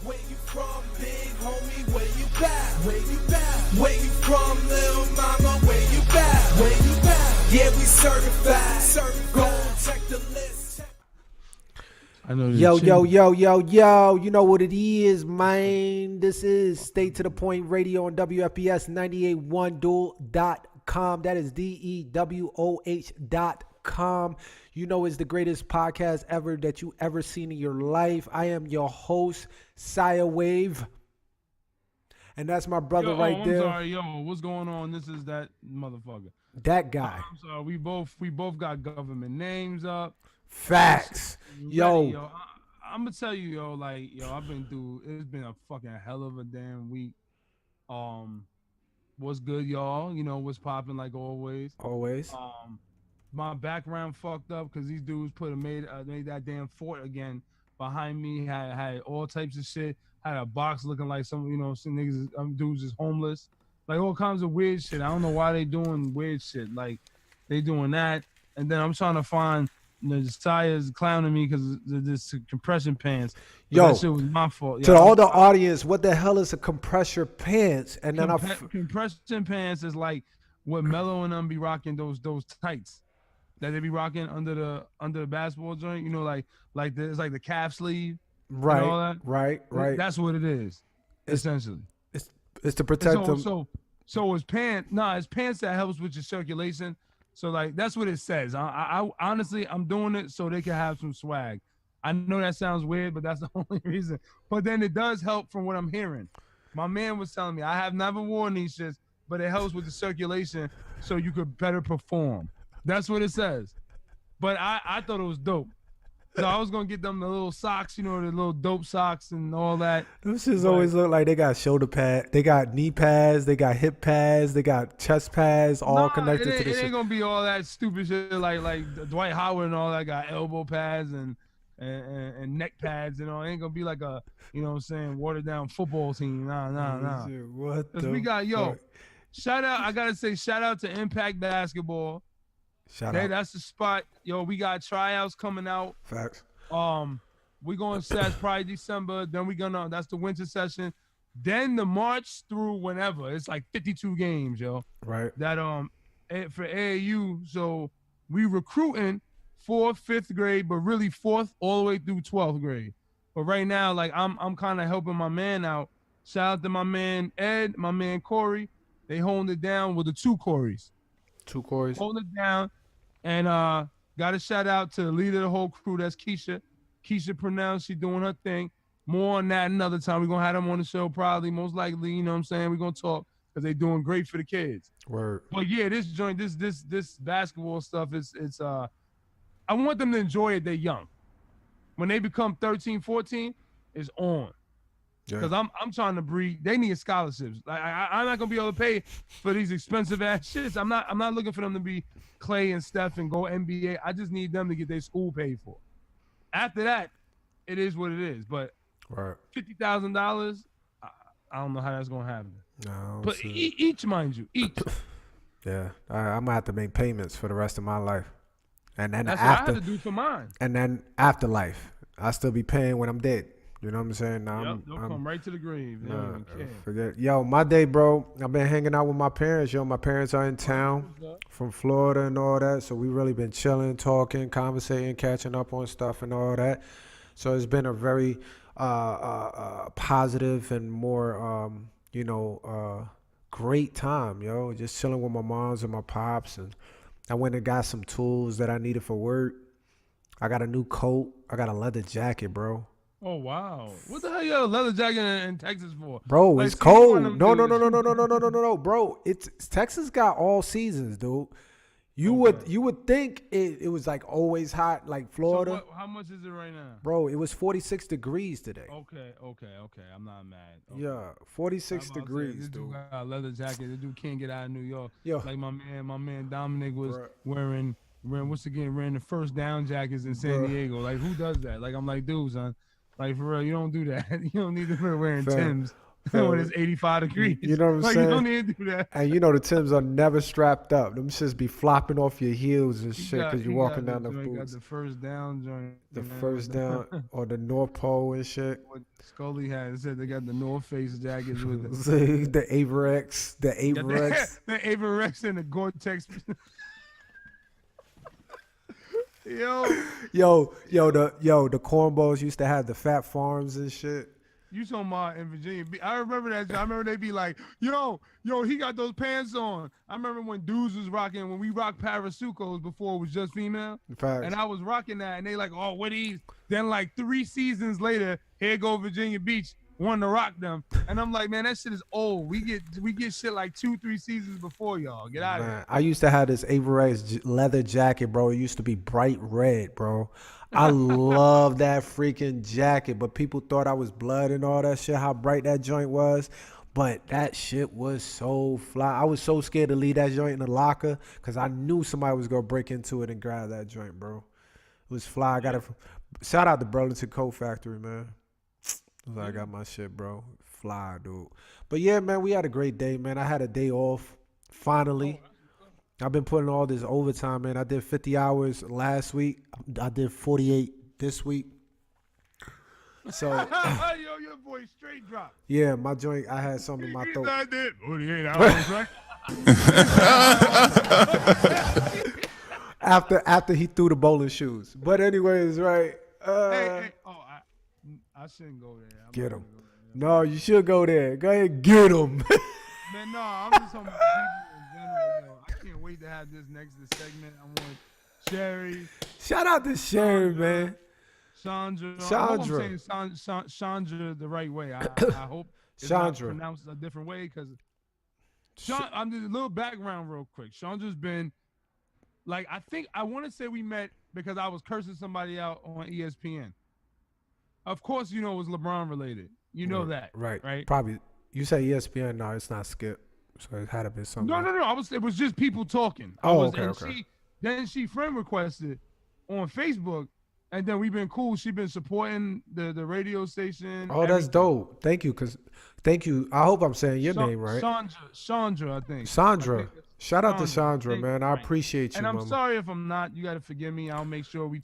Where you from, big homie? Where you back? Where you back? Where you from, little mama? Where you back? Where you back? Yeah, we certified. Go check the list. I know Yo, you know what it is, man. This is Stay to the Point Radio on WFPS 981dual.com. That is DEWOH.com. You know it's the greatest podcast ever that you ever seen in your life. I am your host, Saya Wave. And that's my brother right there. I'm sorry, what's going on? This is that motherfucker. That guy. I'm sorry, we both got government names up. Facts. I'm gonna tell you, I've been through. It's been a fucking hell of a damn week. What's good, y'all? You know what's popping like always. Always. My background fucked up because these dudes made that damn fort again behind me. Had all types of shit. Had a box looking like some niggas, dudes is homeless. Like all kinds of weird shit. I don't know why they doing weird shit. Like they doing that, and then I'm trying to find. Saya's clowning me because this compression pants. Yo, that shit was my fault. To all the audience, what the hell is a compressor pants? And then compression pants is like what Melo and them be rocking, those tights that they be rocking under the basketball joint. You know, it's like the calf sleeve. Right, and all that. right. That's what it is, essentially. It's to protect them. So it's pants. It's pants that helps with your circulation. So like that's what it says. I honestly I'm doing it so they can have some swag. I know that sounds weird, but that's the only reason. But then it does help from what I'm hearing. My man was telling me I have never worn these shits, but it helps with the circulation so you could better perform. That's what it says. But I thought it was dope. So I was gonna get them the little socks, the little dope socks and all that. Those shits always look like they got shoulder pads, they got knee pads, they got hip pads, they got chest pads, all connected to the shit. It ain't gonna be all that stupid shit like Dwight Howard and all that got elbow pads and neck pads and all. It ain't gonna be like a watered down football team. Nah. What the we got shout out. I gotta say shout out to Impact Basketball. Shout out. That's the spot. We got tryouts coming out. Facts. We going to probably December. Then that's the winter session. Then the March through whenever. It's like 52 games, yo. Right. That for AAU. So we recruiting 4th, 5th grade, but really 4th all the way through 12th grade. But right now, like I'm kind of helping my man out. Shout out to my man Ed, my man Corey. They holding it down with the two Corys. Holding it down. And got a shout out to the leader of the whole crew. That's Keisha. Keisha Pronounced. She doing her thing. More on that another time. We're going to have them on the show probably. Most likely, you know what I'm saying? We're going to talk because they doing great for the kids. Word. But yeah, this joint, this basketball stuff, it's I want them to enjoy it. They're young. When they become 13, 14, it's on. Because I'm trying to breed. They need scholarships. I'm not gonna be able to pay for these expensive ass shits. I'm not looking for them to be Clay and Steph and go NBA. I just need them to get their school paid for. After that, it is what it is. But $50,000, I don't know how that's gonna happen. No, but each, mind you, each. Yeah, I'm gonna have to make payments for the rest of my life, and then that's after, what I had to do for mine. And then afterlife, I still be paying when I'm dead. You know what I'm saying? They'll come right to the grave. They don't even care. Forget. Yo, my day, bro. I've been hanging out with my parents. My parents are in town from Florida and all that. So we really been chilling, talking, conversating, catching up on stuff and all that. So it's been a very positive and more, great time, yo. Just chilling with my moms and my pops. And I went and got some tools that I needed for work. I got a new coat. I got a leather jacket, bro. Oh wow! What the hell you have a leather jacket in Texas for? Bro, it's cold. No, bro. It's Texas got all seasons, dude. You would think it was like always hot like Florida. So how much is it right now? Bro, it was 46 degrees today. Okay. I'm not mad. Okay. Yeah, 46 degrees, this dude. Got a leather jacket. This dude can't get out of New York. Yo. Like my man Dominic was wearing the first down jackets in San Diego. Like who does that? Like I'm like, dude, son. Like for real, you don't do that. You don't need to be wearing Timbs. when it's 85 degrees. You know what I'm like, saying? You don't need to do that. And you know the Timbs are never strapped up. Them shits be flopping off your heels and shit because you're walking down the joint, got boots. the first down joint. The man, first with the- down or the North Pole and shit. What Scully had said they got the North Face jackets with the, The Averex, the Averex. the Averex and the Gore-Tex. Yo, The cornballs used to have the fat farms and shit. you talking about in Virginia? I remember that. I remember they be like, yo, he got those pants on. I remember when dudes was rocking, when we rocked Parasucos before it was just female. Facts. And I was rocking that, and they like, oh, what these? Then like 3 seasons later, here go Virginia Beach, wanting to rock them. And I'm like, man, that shit is old. We get shit like 2-3 seasons before y'all. Get out of here. Man, I used to have this Averex leather jacket, bro. It used to be bright red, bro. I love that freaking jacket, but people thought I was blood and all that shit, how bright that joint was. But that shit was so fly. I was so scared to leave that joint in the locker because I knew somebody was going to break into it and grab that joint, bro. It was fly. I got it. Shout out to Burlington Coat Factory, man. I got my shit, bro. Fly, dude. But yeah, man, we had a great day, man. I had a day off, finally. I've been putting all this overtime, man. I did 50 hours last week. I did 48 this week. So, Yo, your boy straight drop. yeah, my joint, I had something in my throat. I did 48 hours, right? After he threw the bowling shoes. But anyways, right. Hey, oh, I shouldn't go there. I'm Get not him. gonna go there. No, you should go there. Go ahead, get him. Man, no, I'm just talking about people in general. Yo. I can't wait to have this next segment. I want Sherry, Shout out to Sherry, man. Chandra. I hope Chandra. I'm saying Chandra the right way. I hope it's Chandra. not pronounced a different way because I'm just a little background real quick. Chandra's been like, I think I want to say we met because I was cursing somebody out on ESPN. Of course, you know it was LeBron related. You know that, Right. right? Probably. You say ESPN. No, it's not Skip. So it had to be something. No. It was just people talking. Oh, and okay. Then she friend requested on Facebook, and then we've been cool. She been supporting the radio station. Oh, that's dope. Thank you. Thank you. I hope I'm saying your name right. Chandra, I think. Sandra. I think Shout out to Chandra, Chandra, man. I right. appreciate you, And I'm mama. sorry if I'm not. You got to forgive me. I'll make sure we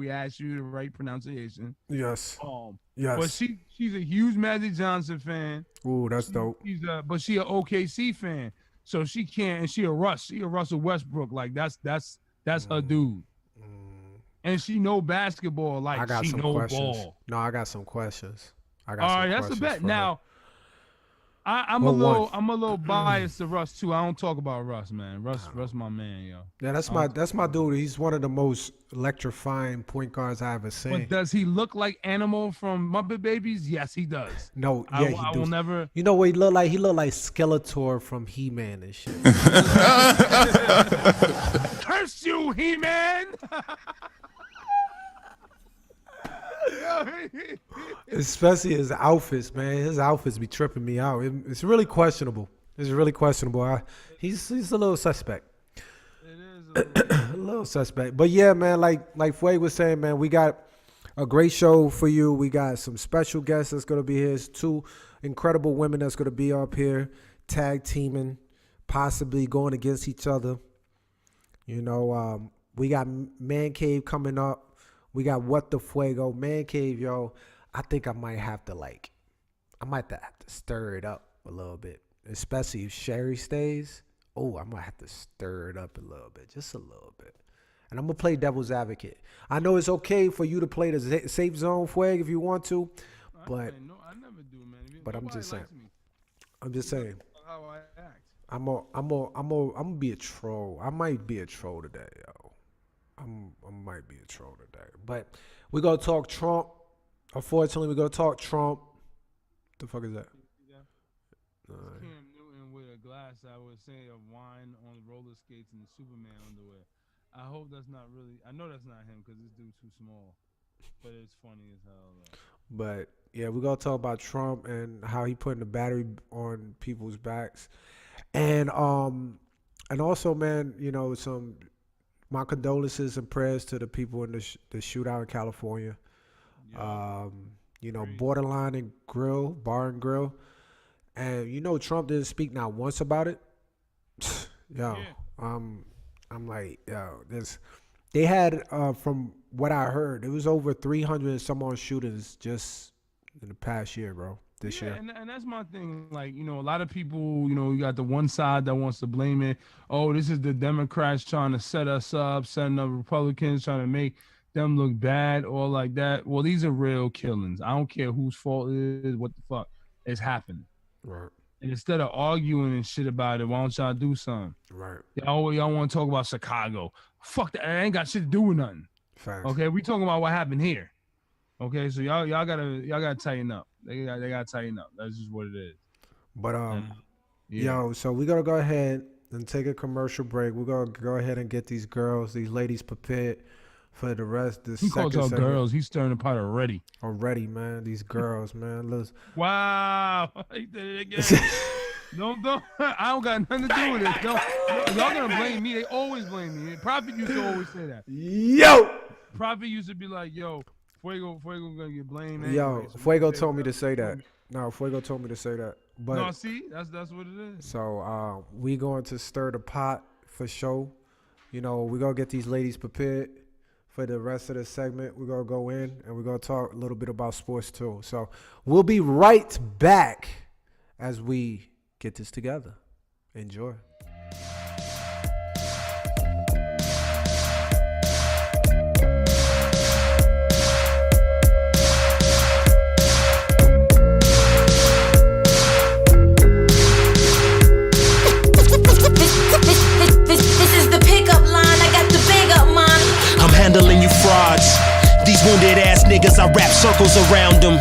ask you the right pronunciation. Yes. But But she's a huge Magic Johnson fan. Ooh, that's dope. But she an OKC fan, so she can't. And she a Russell Westbrook. Like that's her dude. And she know basketball. Like I got she some know questions. ball. No, I got some questions. All right, that's a bet. for her. Now, I'm Well, a little biased to Russ too. I don't talk about Russ, man. Russ my man, yo. Yeah, that's my dude. He's one of the most electrifying point guards I ever seen. But does he look like Animal from Muppet Babies? Yes, he does. No, I he will do. never. You know what he look like? He look like Skeletor from He-Man and shit. Curse you, He-Man! Especially his outfits, man. His outfits be tripping me out. It's really questionable. He's a little suspect. It is A little suspect. But yeah, man, like Fueg was saying, man, we got a great show for you. We got some special guests that's going to be here. It's 2 incredible women that's going to be up here tag teaming, possibly going against each other. You know, we got Man Cave coming up. We got What the Fuego. Man Cave, yo, I think I might have to stir it up a little bit, especially if Sherry stays. Oh, I might have to stir it up a little bit, just a little bit. And I'm going to play devil's advocate. I know it's okay for you to play the safe zone, Fueg, if you want to, but no, I never do, man. But I'm Nobody just saying. likes me. I'm just saying. How I act. I'm gonna be a troll. I might be a troll today, yo. I might be a troll today. But we're gonna talk Trump. Unfortunately, we're gonna talk Trump. The fuck is that? Cam Newton with a glass, I would say, of wine on roller skates and the Superman underwear. I hope that's not really. I know that's not him because this dude's too small. But it's funny as hell, though. But yeah, we're gonna talk about Trump and how he putting the battery on people's backs, and also, man, you know, my condolences and prayers to the people in the shootout in California. Yeah. You know, Borderline and Bar and Grill. And you know, Trump didn't speak not once about it. Yo, Yeah. I'm like, yo, they had, from what I heard, it was over 300 and some odd shootings just in the past year, bro. This year. And that's my thing. Like, you know, a lot of people, you know, you got the one side that wants to blame it. Oh, this is the Democrats trying to set us up, setting up Republicans, trying to make them look bad or like that. Well, these are real killings. I don't care whose fault it is, what the fuck is happening. Right. And instead of arguing and shit about it, why don't y'all do something? Right. Y'all want to talk about Chicago. Fuck that. I ain't got shit to do with nothing. Facts. Okay, we talking about what happened here. Okay, so y'all gotta tighten up. They gotta tighten up. That's just what it is. But Yeah. yo, so we gotta go ahead and take a commercial break. We're gonna go ahead and get these ladies prepared for the rest. This He second calls out segment. girls. He's stirring the pot already. Already, man. These girls, man. Listen. Wow, he did it again. Don't. I don't got nothing to do with it. Y'all gonna blame me. They always blame me. Prophet used to always say that. Yo. Prophet used to be like, yo, Fuego gonna get blamed. Yo, Anyway, so Fuego say told me to whatever. say that. No, Fuego told me to say that. But No, see, that's what it is. so we going to stir the pot for show. You know, we gonna get these ladies prepared for the rest of the segment. We're gonna go in and we're gonna talk a little bit about sports too. So we'll be right back as we get this together. Enjoy. This is the pickup line. I got the big up mine. I'm handling you frauds. These wounded ass niggas, I wrap circles around them.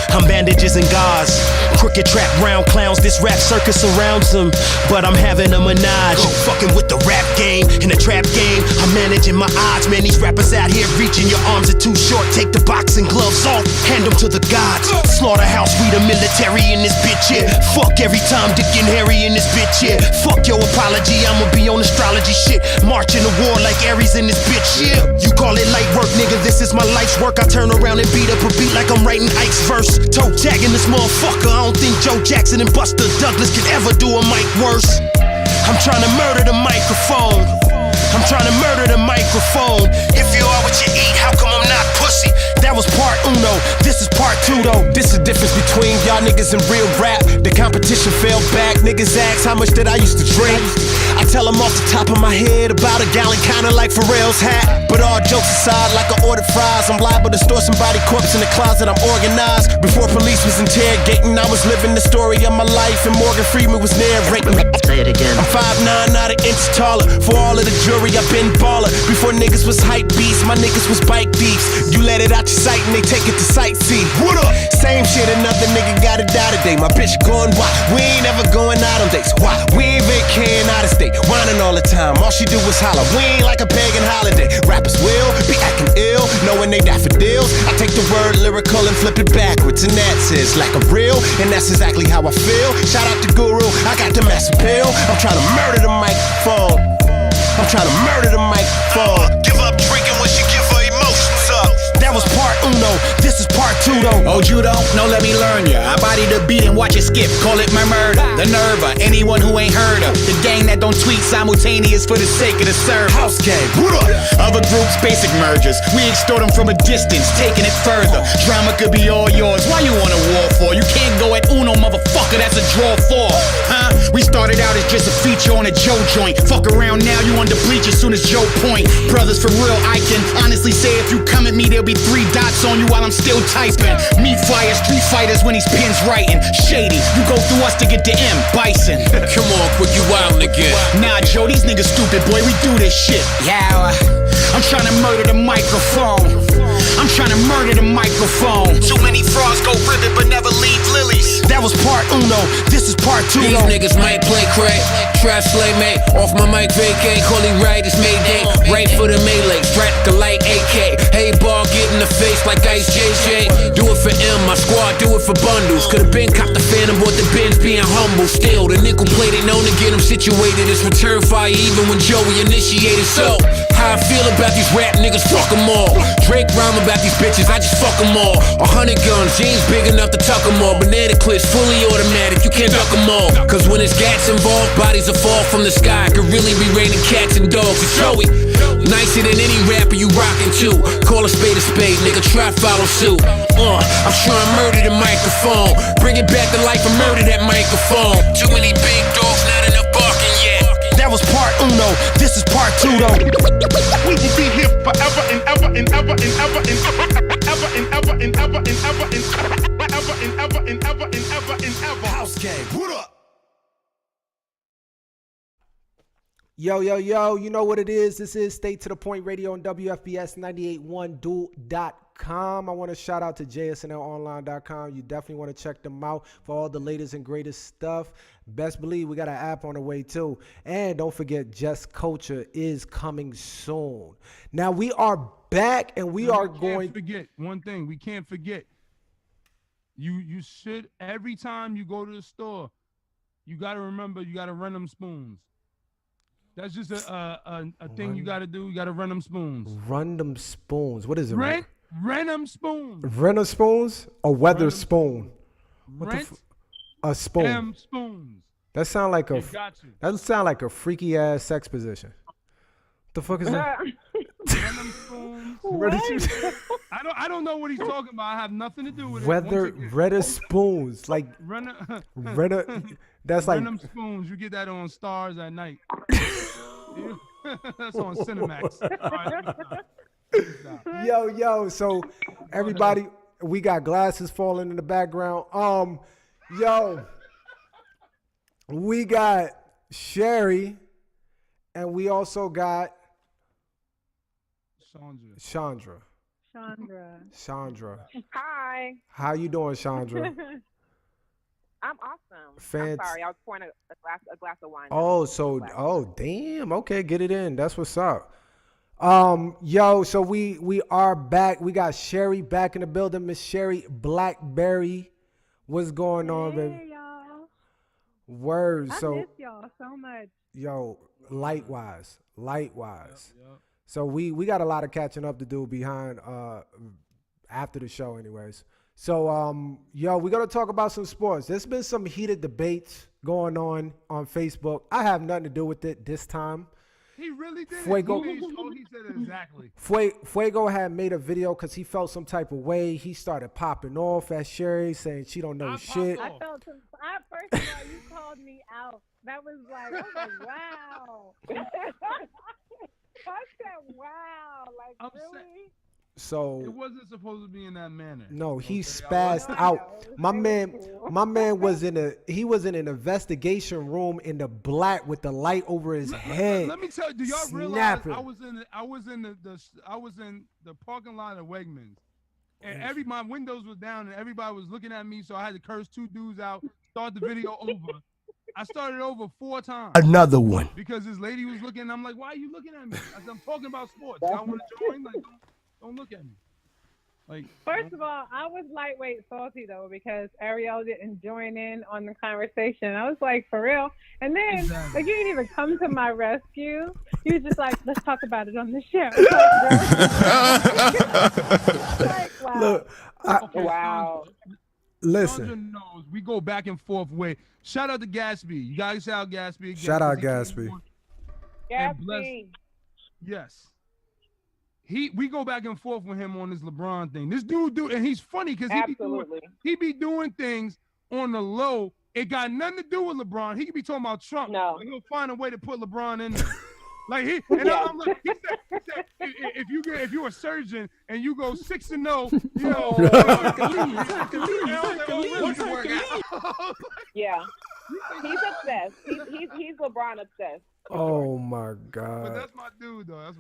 I'm bandages and gauze. Crooked trap round clowns, this rap circus surrounds them. But I'm having a menage. Fucking with the rap game and the trap game. I'm managing my odds, man. These rappers out here reaching, your arms are too short. Take the boxing gloves off, hand them to the gods. Slaughterhouse, we the military in this bitch, yeah. Fuck every time Dick and Harry in this bitch, yeah. Fuck your apology, I'ma be on astrology shit. Marching the war like Aries in this bitch, yeah. You call it light work, nigga, this is my life's work. I turn around and beat up a beat like I'm writing Ike's verse. Toe tagging this motherfucker, I don't think Joe Jackson and Buster Douglas could ever do a mic worse. I'm trying to murder the microphone. I'm trying to murder the microphone. If you are what you eat, how come I'm not pussy? That was part uno, this is part two though. This is the difference between y'all niggas and real rap. The competition fell back, niggas ask how much did I used to drink. I tell them off the top of my head about a gallon, kinda like Pharrell's hat. But all jokes aside, like I ordered fries, I'm liable to store somebody's corpse in the closet, I'm organized. Before police was interrogating, I was living the story of my life, and Morgan Freeman was narrating. Say it again. I'm 5'9", not an inch taller. For all of the jury, I've been baller. Before niggas was hype beasts, my niggas was bike thieves. You let it out your sight and they take it to sightsee. What up? Same shit, another nigga gotta die today. My bitch going why? We ain't ever going out on dates. Why? We ain't vacating out of state. Whining all the time, all she do is holler. We ain't like a pagan holiday. Rappers will be acting ill, knowing they die for deals. I take the word lyrical and flip it backwards, and that says like a real, and that's exactly how I feel. Shout out to Guru, I got the massive pill. I'm trying to murder the microphone. I'm trying to murder the microphone. Give up drinking when she give her emotions up. That was part uno, this is part two though. Oh, you don't know? Let me learn ya. I body the beat and watch it skip. Call it my murder. The nerve of anyone who ain't heard of. The gang that don't tweet simultaneous for the sake of the server. House gang, what up? Other groups, basic mergers. We extort them from a distance, taking it further. Drama could be all yours. Why you on a war for? You can't go at Uno, motherfucker. That's a draw for. Huh? We started out as just a feature on a Joe joint. Fuck around now, you on the bleach as soon as Joe point. Brothers, for real, I can honestly say if you come at me, there'll be 3 dots on you while I'm still typing. Me fire street fighters when these pins writing. Shady, you go through us to get the M. Bison. Come on, quick, you wild again. Nah, Joe, these niggas stupid, boy. We do this shit. Yeah, I'm trying to murder the microphone. I'm trying to murder the microphone. Too many frauds go ribbon but never leave lilies. That was part uno, this is part two These though. niggas might play crack, trap slay mate. Off my mic vacate, call it right, it's Mayday. Right for the melee, strap the light AK. Hey ball, get in the face like Ice JJ. Do it for M, my squad do it for bundles. Could've been cop the Phantom, bought the Benz being humble. Still, the nickel plate ain't known to get him situated. It's return fire even when Joey initiated. So, How I feel about these rap niggas, fuck them all. Drake rhyme about these bitches, I just fuck them all. 100 guns, jeans big enough to tuck them all. Banana clips, fully automatic, you can't duck them all. Cause when it's gats involved, bodies will fall from the sky. Could really be raining cats and dogs. It's Joey, nicer than any rapper you rockin' to. Call a spade, nigga, try follow suit. I'm sure I murdered the microphone. Bring it back to life and murder that microphone. Too many big dogs, not enough barking yet. That was part uno, this is part two though. We will be here forever and ever and ever and ever and ever and ever and ever and ever and ever and ever and ever and ever and ever. House gang, what up? Yo, you know what it is. This is Stay to the Point Radio on WFBS 98.1dual.com. I want to shout out to jsnlonline.com. You definitely want to check them out for all the latest and greatest stuff. Best believe we got an app on the way too. And don't forget, Just Culture is coming soon. Now we are back and we are going. Forget one thing. We can't forget. You should, every time you go to the store, you got to remember you got to run them spoons. That's just a thing you got to do. You got to run them spoons. Run them spoons. What is it? Rent them spoons. Rent them spoons? A weather spoon. Rent a spoon. them spoons. That sound like a. Got you. That sound like a freaky ass sex position. What the fuck is that? Run them spoons. I don't know what he's talking about. I have nothing to do with it. Redder spoons. Like redder. That's like run them spoons. You get that on Stars at night. That's on Cinemax. Right. Yo. So everybody, we got glasses falling in the background. Yo, we got Sherry, and we also got Chandra. Hi. How you doing, Chandra? I'm awesome. I'm sorry, I was pouring a glass of wine. Oh, damn. Okay, get it in. That's what's up. Yo, so we are back. We got Sherry back in the building. Miss Sherry Blackberry. What's going on, baby? Y'all. Word. I miss y'all so much. Yo, lightwise. Yep. So we got a lot of catching up to do behind after the show anyways. So yo, we're gonna talk about some sports. There's been some heated debates going on Facebook. I have nothing to do with it this time. He really did. Fuego. He said it exactly. Fuego had made a video because he felt some type of way. He started popping off at Sherry, saying she don't know shit. I felt some. First of all, you called me out. That was like, I was like, wow. I said, wow. Like, really? So it wasn't supposed to be in that manner. No, he spazzed out. My man was in an investigation room in the black with the light over his head. Let me tell you, do y'all realize I was in the parking lot of Wegmans, and my windows were down and everybody was looking at me, so I had to curse two dudes out, start the video over. I started over 4 times. Another one. Because this lady was looking, and I'm like, why are you looking at me? I said, I'm talking about sports. Y'all want to join? Like, don't look at me. Like, first of all, I was lightweight salty though because Ariel didn't join in on the conversation. I was like, for real. And then like you didn't even come to my rescue. You was just like, let's talk about it on the show. Like, wow. Look, wow. Listen. Sandra knows we go back and forth with. Shout out to Gatsby. You guys shout out Gatsby again. Shout out Gatsby. Gatsby. Yes. We go back and forth with him on this LeBron thing. This dude, and he's funny because he be doing things on the low. It got nothing to do with LeBron. He could be talking about Trump. No. But he'll find a way to put LeBron in there. Like he said, if you're a surgeon and you go 6-0, you know, yeah, he's obsessed. He's LeBron obsessed. Oh my God. But that's my dude though. I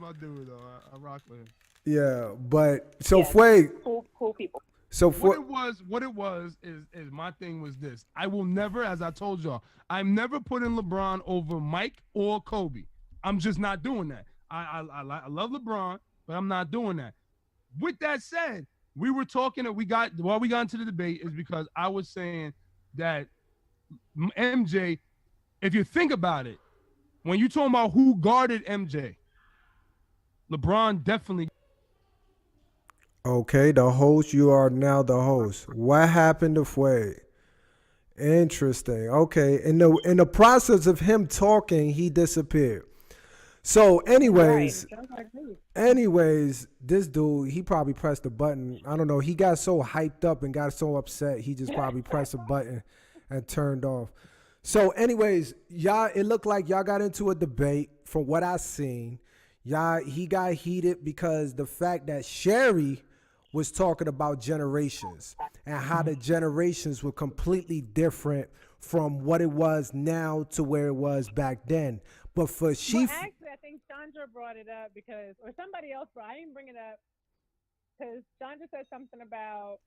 rock with him. Yeah, but so cool people. So what it was is my thing was this. I will never, as I told y'all, I'm never putting LeBron over Mike or Kobe. I'm just not doing that. I love LeBron, but I'm not doing that. With that said, we were talking that we got into the debate is because I was saying that MJ, if you think about it, when you talking about who guarded MJ, LeBron definitely. Okay, the host. You are now the host. What happened to Fway? Interesting. Okay, in the process of him talking, he disappeared. So, anyways, this dude, he probably pressed the button. I don't know. He got so hyped up and got so upset, he just probably pressed a button and turned off. So, anyways, y'all, it looked like y'all got into a debate. From what I seen, he got heated because the fact that Sherry was talking about generations and how the generations were completely different from what it was now to where it was back then. But for actually, I think Chandra brought it up because, or somebody else brought. I didn't bring it up because Chandra said something about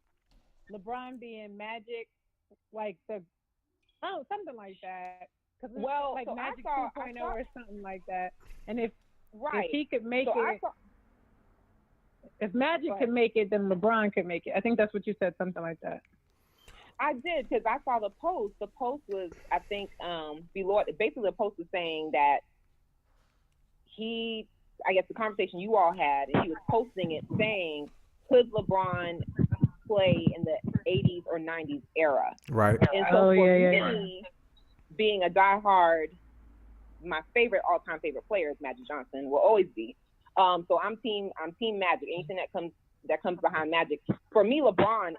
LeBron being Magic, like something like that. Because like so Magic 2.0 or something like that. And if he could make it, if Magic could make it, then LeBron could make it. I think that's what you said, something like that. I did, because I saw the post. The post was, I think, basically the post was saying that I guess the conversation you all had, and he was posting it saying, could LeBron play in the 80s or 90s era? Right. And so for me, being a diehard, my all-time favorite player is Magic Johnson, will always be. So I'm team Magic. Anything that comes behind Magic, for me, LeBron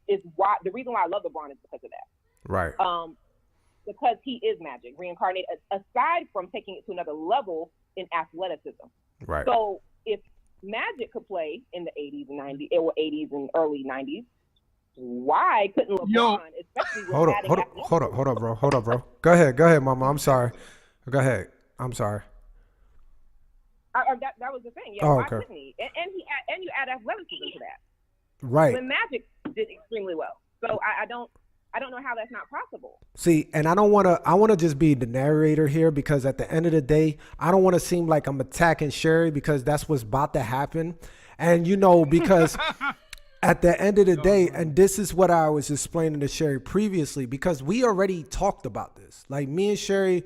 is why the reason why I love LeBron is because of that. Right. Because he is Magic reincarnated. Aside from taking it to another level in athleticism. Right. So if Magic could play in the 80s and 90s, or 80s and early 90s, why couldn't LeBron? Especially with hold up, bro. Go ahead, Mama. I'm sorry. Go ahead. I'm sorry. That was the thing. Yeah, why couldn't he? And you add athleticism to that. Right. When Magic did extremely well. So I don't know how that's not possible. See, and I want to just be the narrator here, because at the end of the day, I don't want to seem like I'm attacking Sherry, because that's what's about to happen. And because at the end of the day, and this is what I was explaining to Sherry previously, because we already talked about this. Like, me and Sherry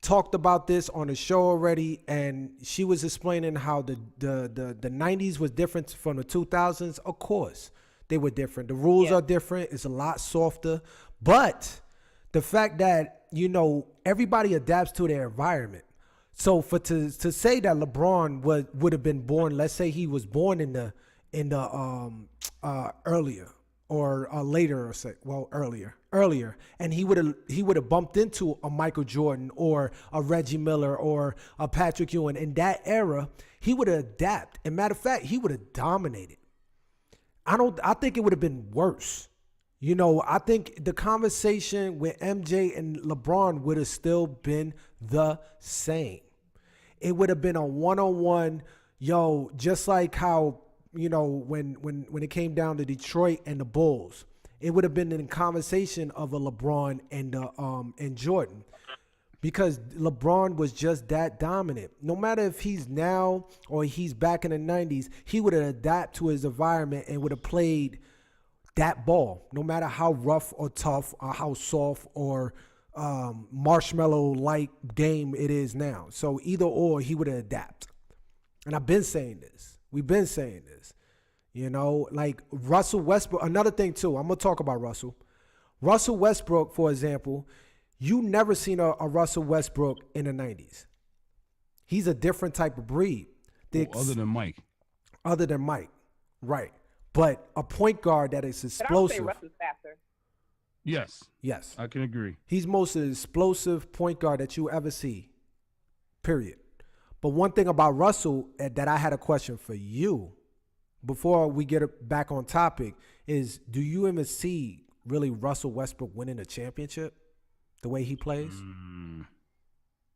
talked about this on the show already, and she was explaining how the 90s was different from the 2000s. Of course, they were different. The rules are different. It's a lot softer. But the fact that, everybody adapts to their environment. So to say that LeBron would have been born, let's say he was born in the earlier or later, or say, well, earlier, and he would have bumped into a Michael Jordan or a Reggie Miller or a Patrick Ewing in that era, he would have adapted. And matter of fact, he would have dominated. I think it would have been worse. I think the conversation with MJ and LeBron would have still been the same. It would have been a one-on-one, just like how, when it came down to Detroit and the Bulls, it would have been in conversation of a LeBron and Jordan, because LeBron was just that dominant. No matter if he's now or he's back in the 90s, he would have adapted to his environment and would have played that ball, no matter how rough or tough or how soft or marshmallow-like game it is now. So either or, he would have adapted. And I've been saying this. We've been saying this. Like Russell Westbrook. Another thing, too, I'm going to talk about Russell. Russell Westbrook, for example, you never seen a Russell Westbrook in the 90s. He's a different type of breed. Other than Mike. Other than Mike, right. But a point guard that is explosive. But I would say Russell's faster. Yes. I can agree. He's most explosive point guard that you ever see, period. But one thing about Russell that I had a question for you before we get back on topic is, do you even see really Russell Westbrook winning a championship the way he plays?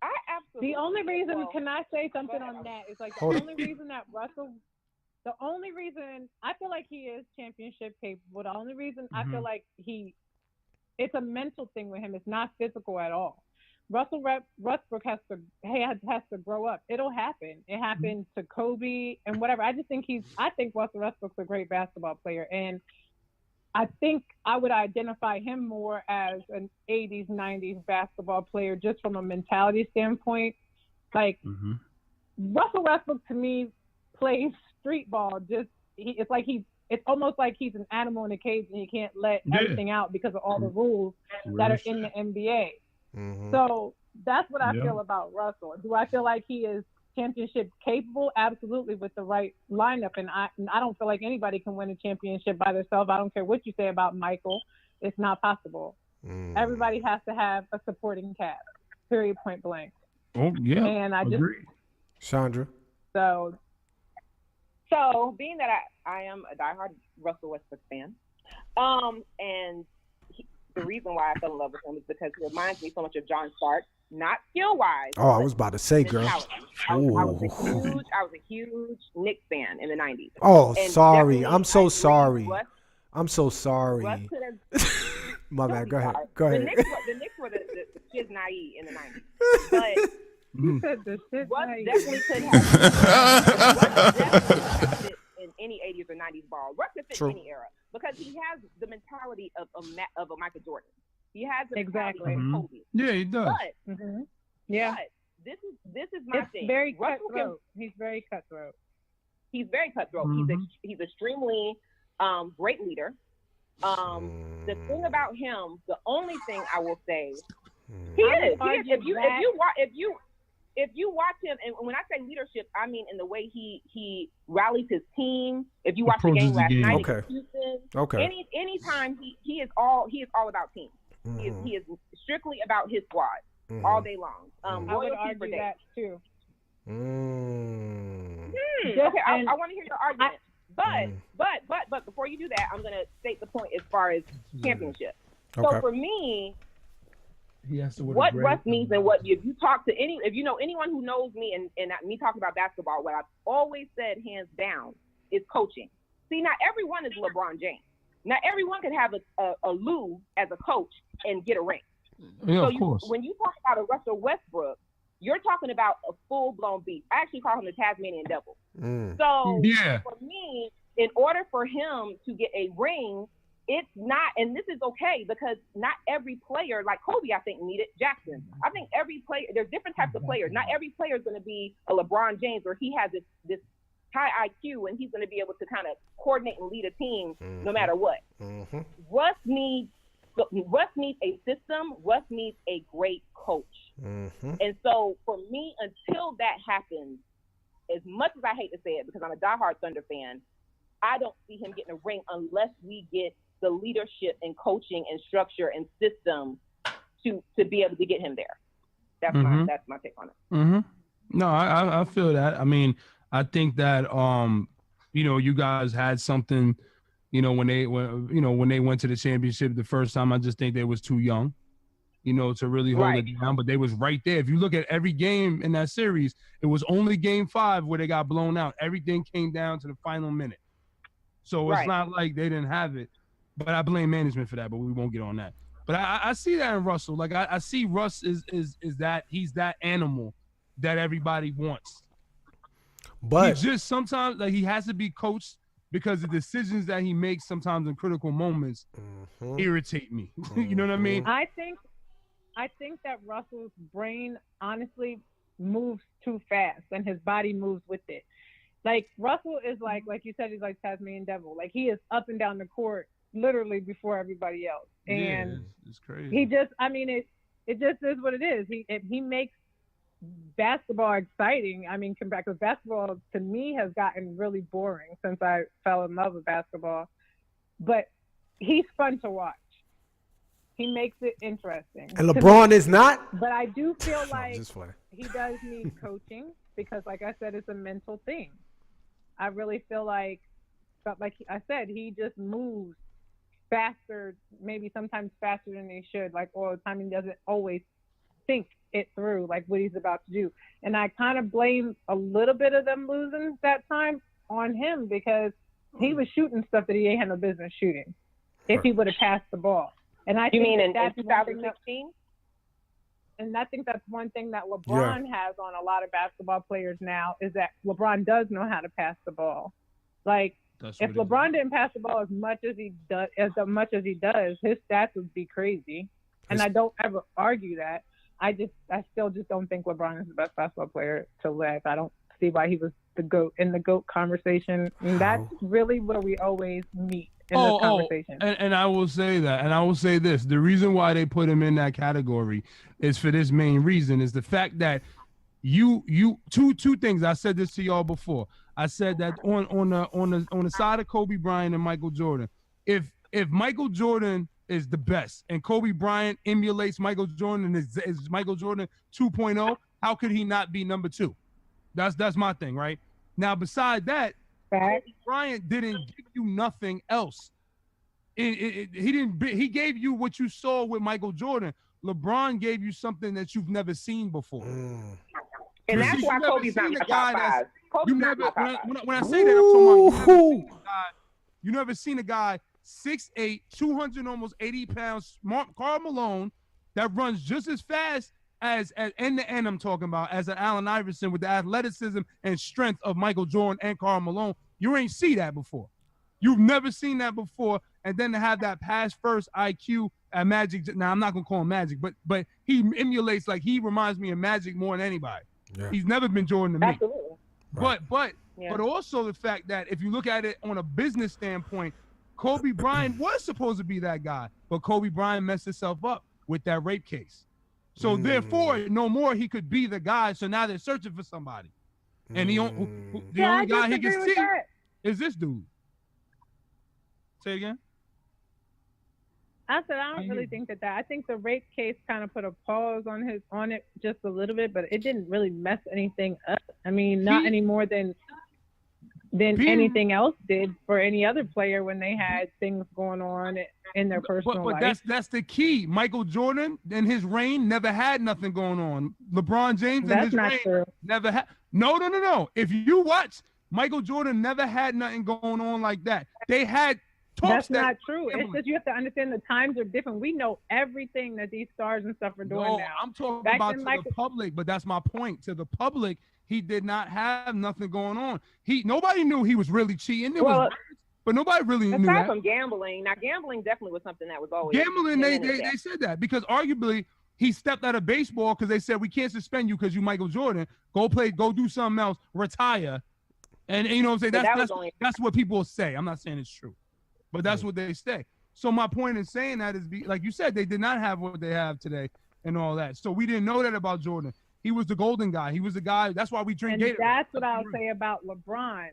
I absolutely. The only reason, can I say something on that? Is like the only reason I feel like he is championship capable. The only reason I feel like it's a mental thing with him. It's not physical at all. Russell Westbrook has to grow up. It'll happen. It happened to Kobe and whatever. I think Russell Westbrook's a great basketball player, and I think I would identify him more as an 80s, 90s basketball player, just from a mentality standpoint. Like Russell Westbrook, to me, plays street ball. It's almost like he's an animal in a cage and he can't let everything out because of all the rules that are in the NBA. Mm-hmm. So that's what I feel about Russell. Do I feel like he is championship capable? Absolutely, with the right lineup. And I don't feel like anybody can win a championship by themselves. I don't care what you say about Michael. It's not possible. Everybody has to have a supporting cast. Period. Point blank. Oh yeah. And I agree. Chandra. So being that I am a diehard Russell Westbrook fan, and the reason why I fell in love with him is because he reminds me so much of John Stark, not skill-wise. Oh, I was about to say, girl. I was a huge Knicks fan in the 90s. Oh, And sorry. definitely I'm so I agree, sorry. Russ I'm so sorry. could have. My bad. Go ahead. sorry. Go ahead. The Knicks were the shiz naive in the 90s. But Russ definitely could have it in any 80s or 90s ball. Russ could fit True. any era because he has the mentality of a Michael Jordan. He has the Exactly. mentality of Kobe. Yeah, he does. But, Yeah. but this is my It's thing. very Russell cutthroat. He's very cutthroat. He's very cutthroat. He's extremely great leader. The thing about him, the only thing I will say, he is. If you watch him, and when I say leadership, I mean in the way he rallies his team. If you watch the game last night against Houston, anytime he is all about team. He is strictly about his squad all day long. I would argue that too. Okay, I want to hear your argument. But before you do that, I'm going to state the point as far as championship. Okay. So for me, He has to what Russ means and what if you talk to if you know anyone who knows me and me talking about basketball, what I've always said hands down is coaching. See, not everyone is LeBron James. Not everyone can have a Lou as a coach and get a ring. Yeah, So of course. when you talk about a Russell Westbrook, you're talking about a full-blown beast. I actually call him the Tasmanian Devil. So for me, in order for him to get a ring, it's not, and this is okay because not every player, like Kobe, I think needed Jackson. I think every player, there's different types of players. Not every player is going to be a LeBron James where he has this high IQ and he's going to be able to kind of coordinate and lead a team no matter what. Russ needs a system. Russ needs a great coach. And so for me, until that happens, as much as I hate to say it because I'm a diehard Thunder fan, I don't see him getting a ring unless we get the leadership and coaching and structure and system to be able to get him there. That's my take on it. No, I feel that. I mean, I think that you guys had something, when they went to the championship the first time. I just think they was too young, to really hold it down. But they was right there. If you look at every game in that series, it was only game 5 where they got blown out. Everything came down to the final minute. So it's not like they didn't have it. But I blame management for that, but we won't get on that. But I see that in Russell. Like I see Russ is that he's that animal that everybody wants. But he just sometimes he has to be coached because the decisions that he makes sometimes in critical moments irritate me. You know what I mean? I think that Russell's brain honestly moves too fast and his body moves with it. Like Russell is like you said, he's like Tasmanian Devil. Like he is up and down the court literally before everybody else. And it's crazy. He just, it just is what it is. He makes basketball exciting. I mean, because basketball to me has gotten really boring since I fell in love with basketball. But he's fun to watch. He makes it interesting. And LeBron is not? But I do feel like just funny. He does need coaching because, like I said, it's a mental thing. I really feel like I said, he just moves faster, maybe sometimes faster than he should. Like all the time, he doesn't always think it through, like what he's about to do. And I kind of blame a little bit of them losing that time on him because he was shooting stuff that he ain't had no business shooting if he would have passed the ball. And I think in that's 2016? And I think that's one thing that LeBron has on a lot of basketball players now is that LeBron does know how to pass the ball. Like if LeBron didn't pass the ball as much as he does, his stats would be crazy. And I don't ever argue that. I still just don't think LeBron is the best basketball player to live. I don't see why he was the GOAT in the GOAT conversation. And that's really where we always meet in this conversation. And I will say that, and I will say this: the reason why they put him in that category is for this main reason: is the fact that two things. I said this to y'all before. I said that on the side of Kobe Bryant and Michael Jordan, if Michael Jordan is the best and Kobe Bryant emulates Michael Jordan and is Michael Jordan 2.0, how could he not be number 2? That's my thing, right? Now, beside that, Kobe Bryant didn't give you nothing else. He gave you what you saw with Michael Jordan. LeBron gave you something that you've never seen before. And that's why Kobe's not my top 5. When I say that, I'm talking about you never seen a guy 6'8", 200, almost 80 pounds, Karl Malone, that runs just as fast as end to end. I'm talking about as an Allen Iverson with the athleticism and strength of Michael Jordan and Karl Malone. You ain't see that before. You've never seen that before. And then to have that pass first IQ at Magic. Now I'm not gonna call him Magic, but he emulates, like, he reminds me of Magic more than anybody. Yeah. He's never been Jordan to me. Absolutely. But also the fact that if you look at it on a business standpoint, Kobe Bryant was supposed to be that guy, but Kobe Bryant messed himself up with that rape case. So therefore, no more he could be the guy. So now they're searching for somebody, and the only guy he can see is this dude. Say again. I said I don't really think that. I think the rape case kind of put a pause on it just a little bit, but it didn't really mess anything up. I mean, not any more than anything else did for any other player when they had things going on in their personal life. But that's the key. Michael Jordan in his reign never had nothing going on. LeBron James in his reign never had. No. If you watch, Michael Jordan never had nothing going on like that. They had talks. That's not true. It's just you have to understand the times are different. We know everything that these stars and stuff are doing now. I'm talking about to the public, but that's my point. To the public, he did not have nothing going on. Nobody knew he was really cheating. But nobody really knew that. Aside from gambling, now gambling definitely was something that was always gambling. They said that because arguably he stepped out of baseball because they said we can't suspend you because you Michael Jordan. Go do something else, retire, and you know what I'm saying. That's what people say. I'm not saying it's true, but that's what they say. So my point in saying that is, like you said, they did not have what they have today and all that. So we didn't know that about Jordan. He was the golden guy. He was the guy. That's why we drink Gatorade. And that's what I'll say about LeBron.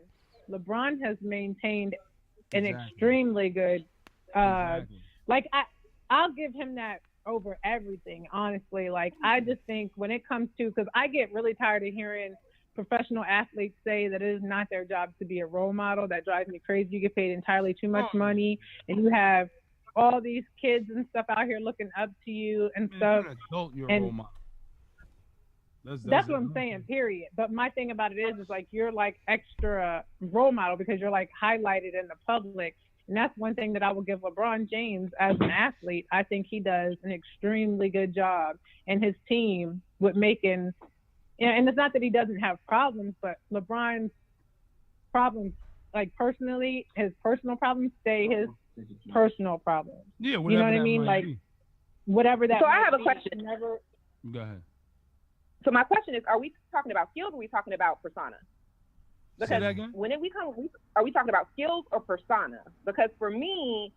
LeBron has maintained an extremely good, like I'll give him that over everything, honestly. Like, I just think when it comes to, because I get really tired of hearing professional athletes say that it is not their job to be a role model. That drives me crazy. You get paid entirely too much money, and you have all these kids and stuff out here looking up to you and stuff. You're an adult, you're a role model. That's what I'm saying, period. But my thing about it is like you're like extra role model because you're like highlighted in the public. And that's one thing that I will give LeBron James as an athlete. I think he does an extremely good job, and his team with making, and it's not that he doesn't have problems, but LeBron's problems, like personally, his personal problems stay his personal problems. Yeah, you know what I mean? Like whatever that. So I have a question. Go ahead. So my question is, are we talking about skills or are we talking about persona? Because when are we talking about skills or persona? Because for me,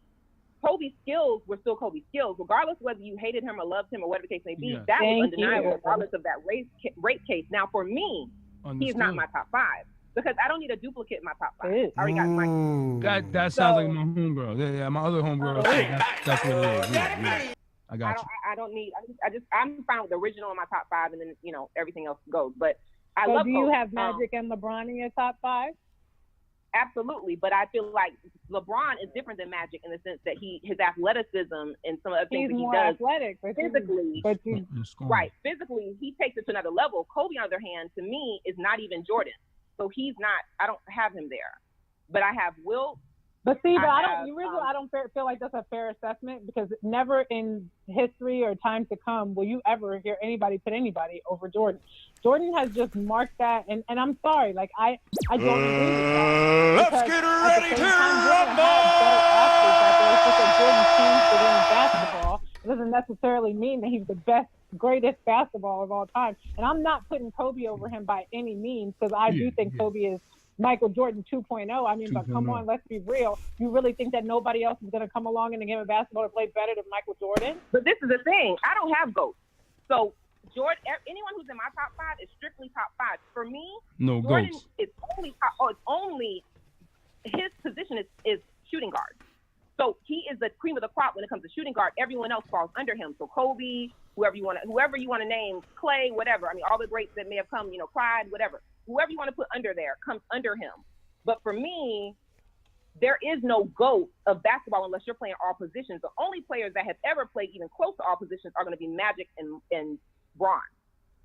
Kobe's skills were still Kobe's skills, regardless whether you hated him or loved him or whatever the case may be. That was undeniable, regardless of that rape case. Now, for me, he's not my top 5 because I don't need a duplicate in my top 5. I already got my. That sounds like my homegirl. Yeah, my other homegirl. That's what it is. Yeah. I got you. I don't need. I'm fine with the original in my top 5, and then everything else goes. But I love. Do you have Magic and LeBron in your top 5? Absolutely, but I feel like LeBron is different than Magic in the sense that his athleticism and some of the things that he does athletic, physically, right? Physically, he takes it to another level. Kobe, on the other hand, to me, is not even Jordan, so he's not. I don't have him there, but I have Wilt. But see, I don't feel like that's a fair assessment because never in history or time to come will you ever hear anybody put anybody over Jordan. Jordan has just marked that, and I'm sorry, like I don't agree with that. Let's get ready to rumble! Jordan teams to win basketball, doesn't necessarily mean that he's the best, greatest basketball of all time. And I'm not putting Kobe over him by any means, because I do think Kobe is Michael Jordan 2.0. I mean, but come on, let's be real. You really think that nobody else is going to come along in the game of basketball to play better than Michael Jordan? But this is the thing. I don't have GOATs. So Jordan, anyone who's in my top 5 is strictly top 5. For me, No Jordan GOATs. is only top, it's only his position is shooting guard. So he is the cream of the crop when it comes to shooting guard. Everyone else falls under him. So Kobe, whoever you want to name, Clay, whatever. I mean, all the greats that may have come, Clyde, whatever. Whoever you want to put under there comes under him. But for me, there is no GOAT of basketball unless you're playing all positions. The only players that have ever played even close to all positions are going to be Magic and Bron.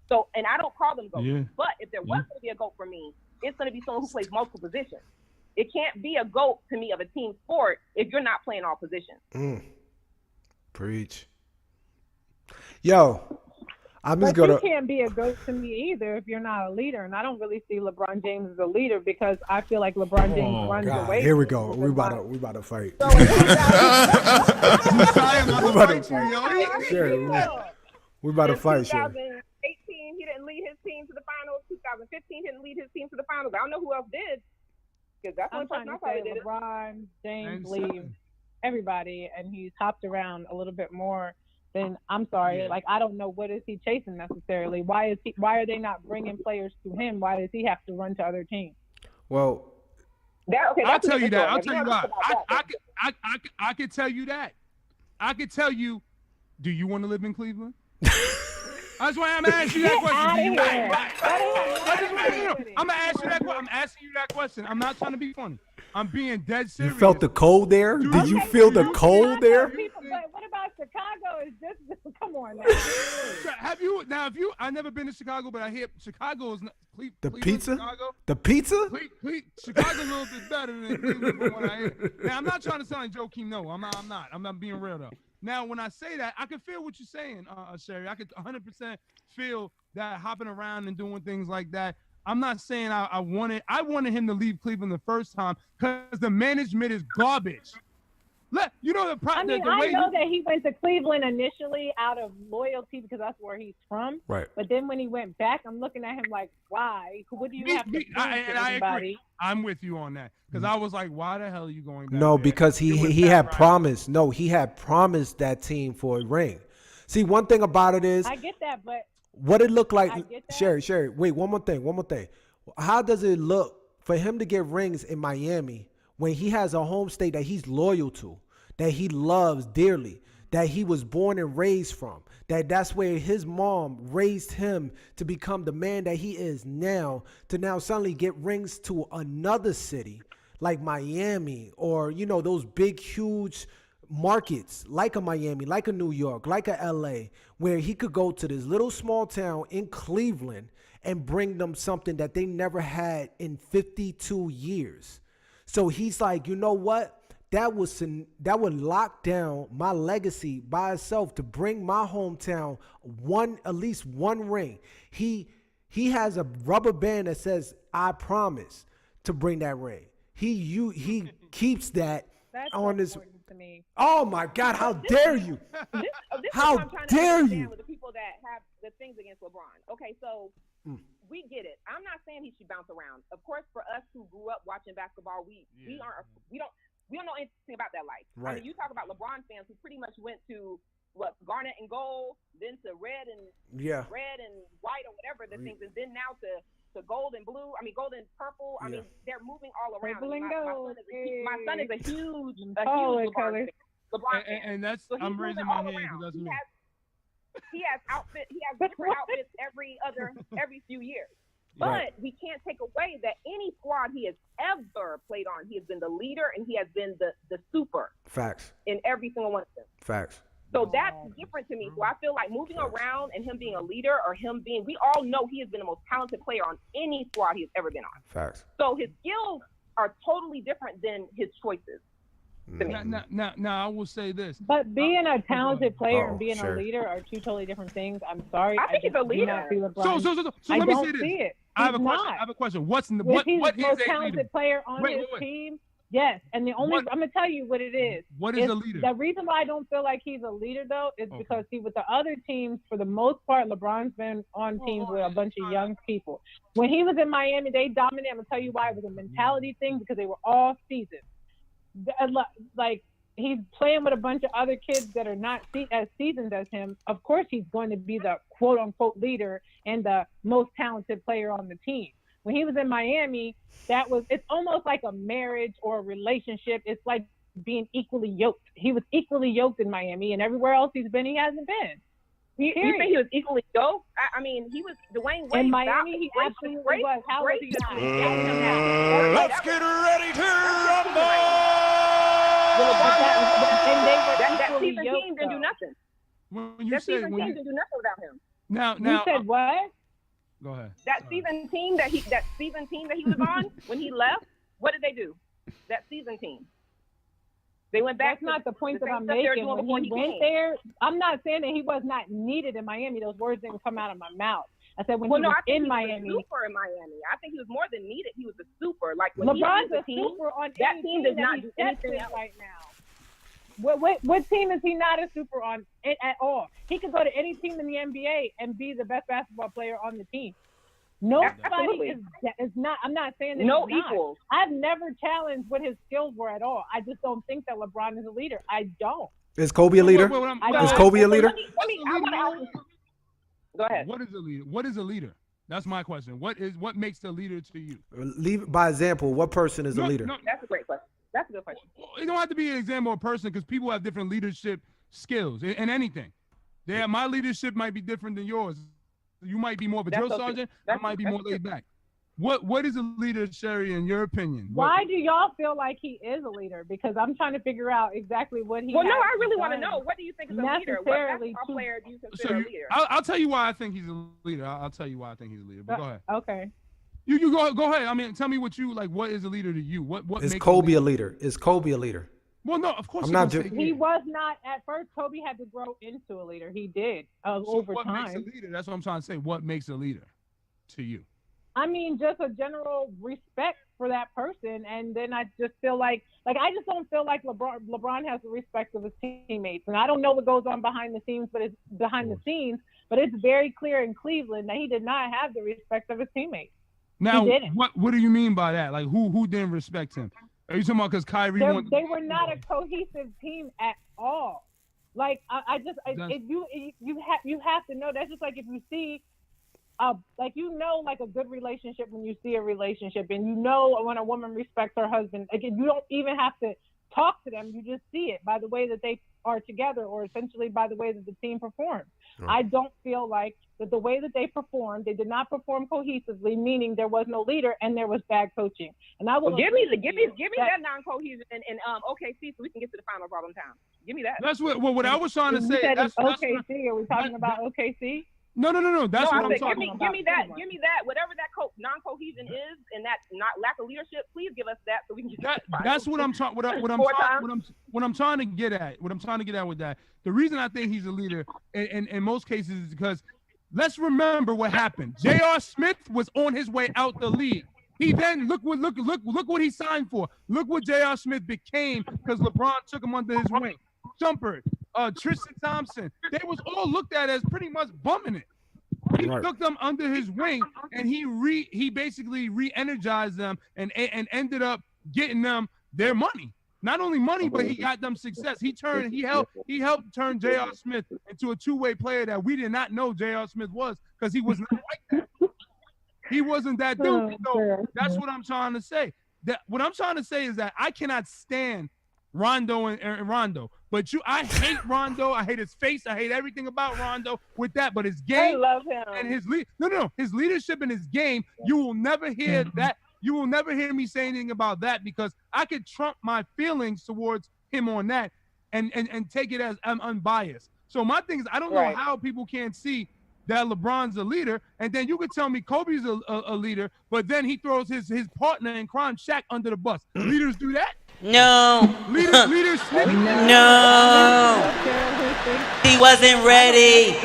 So, and I don't call them GOATs. Yeah. But if there was going to be a GOAT for me, it's going to be someone who plays multiple positions. It can't be a GOAT to me of a team sport if you're not playing all positions. Preach. Yo, I'm just But gonna. you can't be a GOAT to me either if you're not a leader. And I don't really see LeBron James as a leader, because I feel like LeBron James runs God, away. here we from go. it. We about to fight. So We about to fight, Sherry. 2018, he didn't lead his team to the finals. 2015, he didn't lead his team to the finals. I don't know who else did, because that's I'm one trying person I to probably say did it. LeBron James Same. leaves everybody, and he's hopped around a little bit more than, I'm sorry, like, I don't know what is he chasing necessarily. Why are they not bringing players to him? Why does he have to run to other teams? Well, I'll tell you that. I'll tell you what. I could tell you that. I could tell you. Do you want to live in Cleveland? That's why I'm asking you that question. I'm gonna ask you that question. I'm asking you that question. I'm not trying to be funny. I'm being dead serious. you felt the cold there? Did you feel the cold there? But what about Chicago? Is just come on now. Have you now? If you, I've never been to Chicago, but I hear Chicago is not, The Cleveland, pizza? Chicago, The pizza? Chicago's a little bit better than Cleveland from what I hear. Now I'm not trying to sound like Joakim. No, I'm not. I'm not being real though. Now when I say that, I can feel what you're saying, Sherry. I could 100% feel that hopping around and doing things like that. I'm not saying I wanted him to leave Cleveland the first time because the management is garbage. You know the problem. I mean, I know that he went to Cleveland initially out of loyalty because that's where he's from. Right. But then when he went back, I'm looking at him like, why? What do you have to prove to I everybody? agree. I'm with you on that because I was like, why the hell are you going back No, there? because he had promised. No, he had promised that team for a ring. See, one thing about it is I get that, but what it looked like. I get that. Sherry, wait, one more thing. How does it look for him to get rings in Miami when he has a home state that he's loyal to, that he loves dearly, that he was born and raised from, that's where his mom raised him to become the man that he is now, to now suddenly get rings to another city like Miami, or those big huge markets like a Miami, like a New York, like a LA, where he could go to this little small town in Cleveland and bring them something that they never had in 52 years. So he's like, you know what? That would lock down my legacy by itself to bring my hometown at least one ring. He has a rubber band that says, I promise to bring that ring. He keeps that that's on his. important to me. Oh my God! How dare you? This How is what I'm trying to dare understand you? with the people that have the things against LeBron. Okay, so we get it. I'm not saying he should bounce around. Of course, for us who grew up watching basketball, we don't know anything about that life. Right. I mean, you talk about LeBron fans who pretty much went to garnet and gold, then to red and white or whatever the things, and then now to gold and blue. I mean, gold and purple. I mean, they're moving all around. Purple and gold. My son is a huge colors. LeBron fan. And that's So he's I'm raising moving my all hand around. because that's me. He has different outfits every few years. But Right. we can't take away that any squad he has ever played on, he has been the leader and he has been the super Facts. in every single one of them. Facts. So that's different to me. So I feel like moving around and him being a leader or him being, we all know he has been the most talented player on any squad he has ever been on. Facts. So his skills are totally different than his choices. To me. Now I will say this. But being a talented player and being sure. a leader are two totally different things. I'm sorry. I think he's a just do not leader. see LeBron. So I let me don't say this. see it. I have a He's question. not. I have a question. What If is he's the most a talented leader? player on Wait. his team, Yes, and the only I'm gonna tell you what it is. What is a leader? The reason why I don't feel like he's a leader though is because with the other teams, for the most part, LeBron's been on teams with a bunch of young people. When he was in Miami, they dominated. I'm gonna tell you why. It was a mentality thing because they were all seasoned. Like he's playing with a bunch of other kids that are not as seasoned as him. Of course, he's going to be the quote unquote leader and the most talented player on the team. When he was in Miami, it's almost like a marriage or a relationship. It's like being equally yoked. He was equally yoked in Miami, and everywhere else he's been, he hasn't been. You think he was equally yoked? I mean, he was Dwayne Wade. In Miami, he absolutely was. How was he not? Let's get ready to rumble! That season team didn't do nothing. That season team didn't do nothing without him. Now, you said what? Go ahead. That season team that he was on when he left, what did they do? That season team. They went back. That's not the point that I'm making. When he went there, I'm not saying that he was not needed in Miami. Those words didn't come out of my mouth. I said when he was in Miami. He was a super in Miami. I think he was more than needed. He was a super. Like when LeBron's he a super on that team does not do anything else right now. What team is he not a super on at all? He could go to any team in the NBA and be the best basketball player on the team. Nobody is not. I'm not saying that no he's not. equals. I've never challenged what his skills were at all. I just don't think that LeBron is a leader. I don't. Is Kobe a leader? Is Kobe a leader? Go ahead. What is a leader? What is a leader? That's my question. What makes the leader to you? Leave by example. What person is a leader? That's a great question. That's a good question. It don't have to be an example of a person because people have different leadership skills in anything. My leadership might be different than yours. You might be more of a drill sergeant. I might be more laid back. What is a leader, Sherry, in your opinion? Why do y'all feel like he is a leader? Because I'm trying to figure out exactly what he. Well, no, I really want to know. What do you think is a leader? What basketball player do you consider a leader? I'll tell you why I think he's a leader. I'll tell you why I think he's a leader. But go ahead. Okay. You go ahead. I mean, tell me what you like. What is a leader to you? What is makes Kobe a leader? Is Kobe a leader? Well, no, of course. I'm not. He was not at first. Kobe had to grow into a leader. He did over what time. Makes a leader? That's what I'm trying to say. What makes a leader to you? I mean, just a general respect for that person, and then I just feel like I just don't feel like LeBron has the respect of his teammates, and I don't know what goes on behind the scenes, but it's very clear in Cleveland that he did not have the respect of his teammates. Now, what do you mean by that? Like, who didn't respect him? Are you talking about because Kyrie? They were not a cohesive team at all. Like you have to know. That's just like if you see, like a good relationship when you see a relationship, and when a woman respects her husband. Again, you don't even have to talk to them. You just see it by the way that they are together, or essentially by the way that the team performs. Right. I don't feel like that the way that they performed, they did not perform cohesively, meaning there was no leader and there was bad coaching. And I will give me that non-cohesion and OKC so we can get to the final problem time. Give me that. That's what I was trying to say. That's OKC. Are we talking about OKC? No. That's what I'm talking about. Give me that. Whatever that non-cohesion is and that lack of leadership, please give us that so we can get that. That's what I'm trying. What I'm trying to get at. What I'm trying to get at with that. The reason I think he's a leader in most cases is because let's remember what happened. J.R. Smith was on his way out the league. He then look what he signed for. Look what J.R. Smith became because LeBron took him under his wing. Shumpert, Tristan Thompson, they was all looked at as pretty much bumming it. He took them under his wing, and he basically re-energized them and ended up getting them their money. Not only money, but he got them success. He helped turn J.R. Smith into a two-way player that we did not know J.R. Smith was because he was not like that. He wasn't that dude. So that's what I'm trying to say. What I'm trying to say is that I cannot stand Rondo and Rondo. But I hate Rondo. I hate his face. I hate everything about Rondo with that. But his game, I love him. And his his leadership and his game. You will never hear that. You will never hear me say anything about that because I could trump my feelings towards him on that, and take it as I'm unbiased. So my thing is, I don't know how people can't see that LeBron's a leader, and then you could tell me Kobe's a leader, but then he throws his partner in crime, Shaq, under the bus. Leaders do that. No. Leaders. No. He wasn't ready.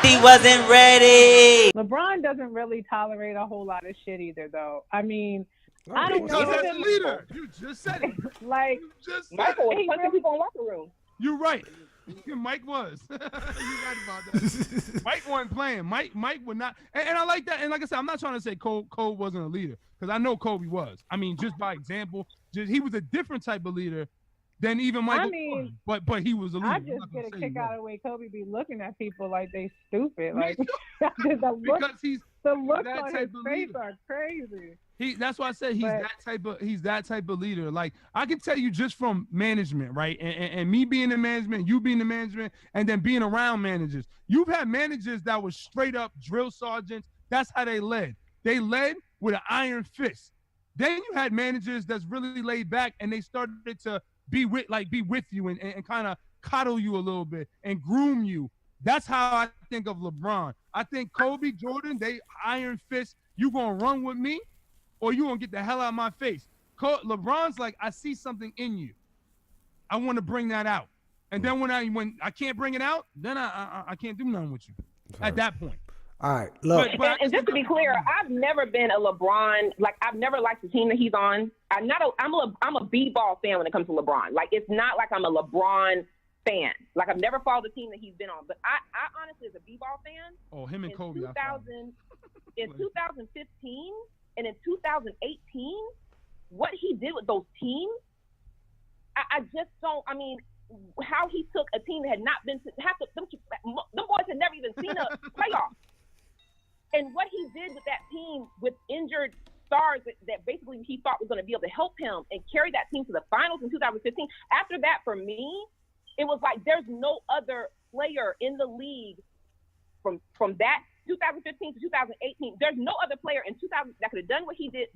He wasn't ready. LeBron doesn't really tolerate a whole lot of shit either, though. I mean, I don't Because know. as a leader, you just said it. Like, You just said Michael was it. punching people in locker room. You're right. Mike was. You're right about that. Mike wasn't playing. Mike would not. And I like that. And like I said, I'm not trying to say Cole wasn't a leader because I know Kobe was. I mean, just by example, he was a different type of leader than even Michael. I mean, was. But he was a leader. I just get a kick out of the way Kobe be looking at people like they stupid. Like the look, because he's the look that on type his of face leader. are crazy. That's why I said he's that type of leader. Like I can tell you just from management, right? And me being in management, you being in management, and then being around managers. You've had managers that were straight up drill sergeants. That's how they led. They led with an iron fist. Then you had managers that's really laid back and they started to be with you and kind of coddle you a little bit and groom you. That's how I think of LeBron. I think Kobe, Jordan, they iron fist. You gonna run with me, or you gonna get the hell out of my face. LeBron's like, I see something in you. I want to bring that out. And then when I can't bring it out, then I can't do nothing with you at that point. All right, look. And just to be clear, I've never been a LeBron. Like I've never liked the team that he's on. I'm a B-ball fan when it comes to LeBron. Like it's not like I'm a LeBron fan. Like I've never followed the team that he's been on. But I honestly, as a B-ball fan, him and Kobe. In 2015 and in 2018, what he did with those teams, I just don't. I mean, how he took a team that had not been them boys had never even seen a playoff. And what he did with that team with injured stars that basically he thought was going to be able to help him and carry that team to the finals in 2015. After that, for me, it was like there's no other player in the league from that 2015 to 2018. There's no other player in 2000 that could have done what he did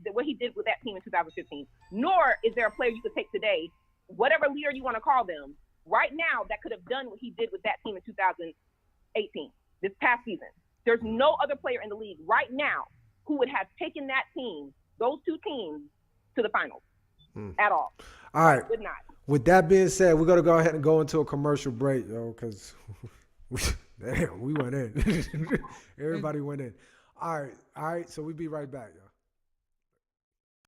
with that team in 2015. Nor is there a player you could take today, whatever leader you want to call them, right now that could have done what he did with that team in 2018, this past season. There's no other player in the league right now who would have taken that team, those two teams, to the finals at all. All right. Would not. With that being said, we're going to go ahead and go into a commercial break, yo, because damn, we went in. Everybody went in. All right. So we'll be right back, yo.